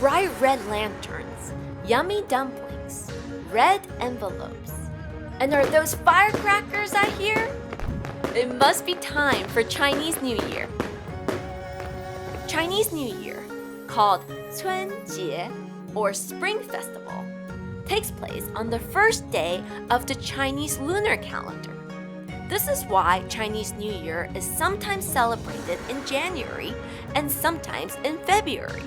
bright red lanterns, yummy dumplings, red envelopes. And are those firecrackers I hear? It must be time for Chinese New Year. Chinese New Year, called 春节 or Spring Festival, takes place on the first day of the Chinese lunar calendar. This is why Chinese New Year is sometimes celebrated in January and sometimes in February.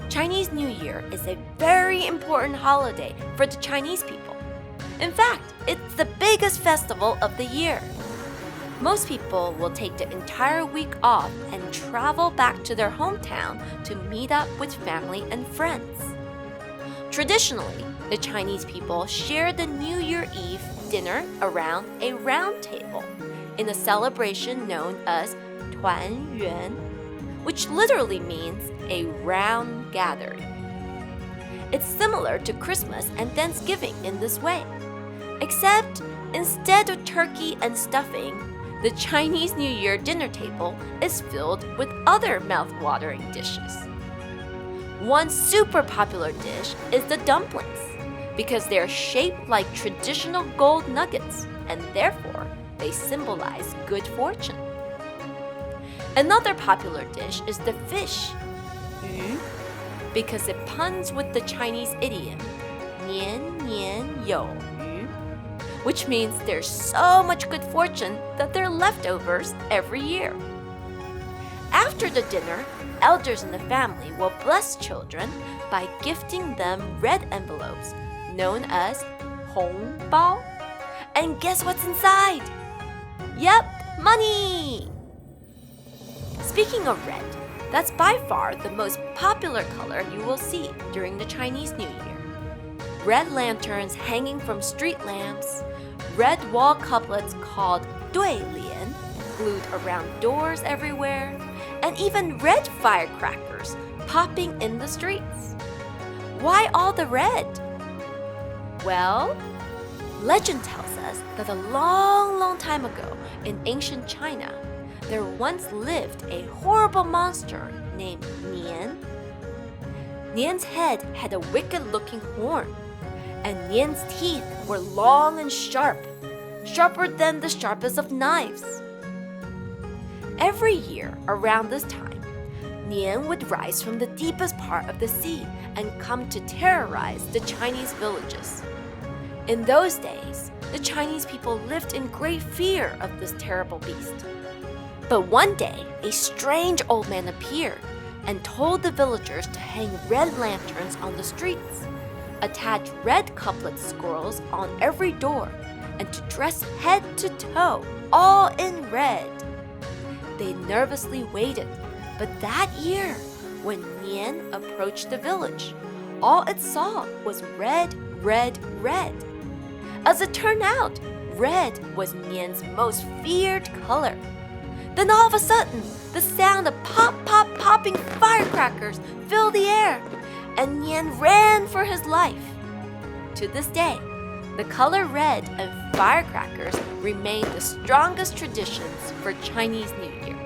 Chinese New Year is a very important holiday for the Chinese people. In fact, it's the biggest festival of the year. Most people will take the entire week off and travel back to their hometown to meet up with family and friends. Traditionally, the Chinese people share the New Year Eve dinner around a round table in a celebration known as 团圆, which literally means a round gathering. It's similar to Christmas and Thanksgiving in this way, except instead of turkey and stuffing, the Chinese New Year dinner table is filled with other mouth-watering dishes. One super popular dish is the dumplings, because they're shaped like traditional gold nuggets and therefore they symbolize good fortune. Another popular dish is the fish, 鱼, because it puns with the Chinese idiom 年年有余, which means there's so much good fortune that there are leftovers every year. After the dinner, elders in the family will bless children by gifting them red envelopes known as 红包. And guess what's inside? Yep, money! Speaking of red, that's by far the most popular color you will see during the Chinese New Year. Red lanterns hanging from street lamps, red wall couplets called 对联 glued around doors everywhere, and even red firecrackers popping in the streets. Why all the red? Well, legend tells us that a long time ago in ancient China, there once lived a horrible monster named Nian. Nian's head had a wicked-looking horn, and Nian's teeth were long and sharp, sharper than the sharpest of knives. Every year around this time, Nian would rise from the deepest part of the sea and come to terrorize the Chinese villages. In those days, the Chinese people lived in great fear of this terrible beast. But one day, a strange old man appeared and told the villagers to hang red lanterns on the streets, attach red couplet scrolls on every door, and to dress head to toe, all in red. They nervously waited, but that year, when Nian approached the village, all it saw was red, red, red. As it turned out, red was Nian's most feared color. Then all of a sudden, the sound of popping firecrackers filled the air, and Nian ran for his life. To this day, the color red and firecrackers remain the strongest traditions for Chinese New Year.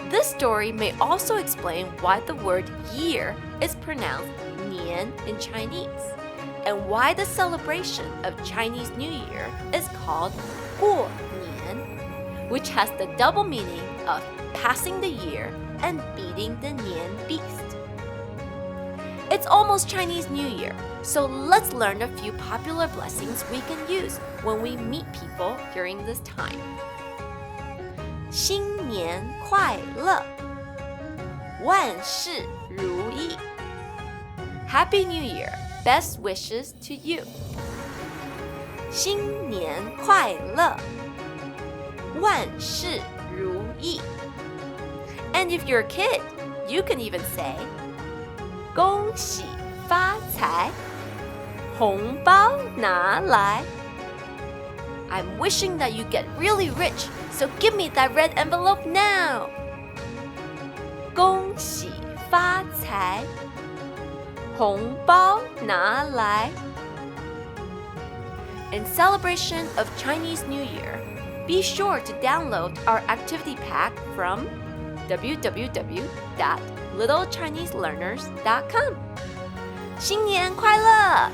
This story may also explain why the word year is pronounced Nian in Chinese, and why the celebration of Chinese New Year is called 过年, which has the double meaning of passing the year and beating the Nian beast. It's almost Chinese New Year, so let's learn a few popular blessings we can use when we meet people during this time. 新年快乐, 万事如意. Happy New Year! Best wishes to you. 新年快乐, 万事如意. And if you're a kid, you can even say 恭喜发财, 红包拿来. I'm wishing that you get really rich, so give me that red envelope now. 恭喜发财, 红包拿来. In celebration of Chinese New Year, be sure to download our activity pack from www.mandarin.com. littlechineselearners.com. 新年快乐！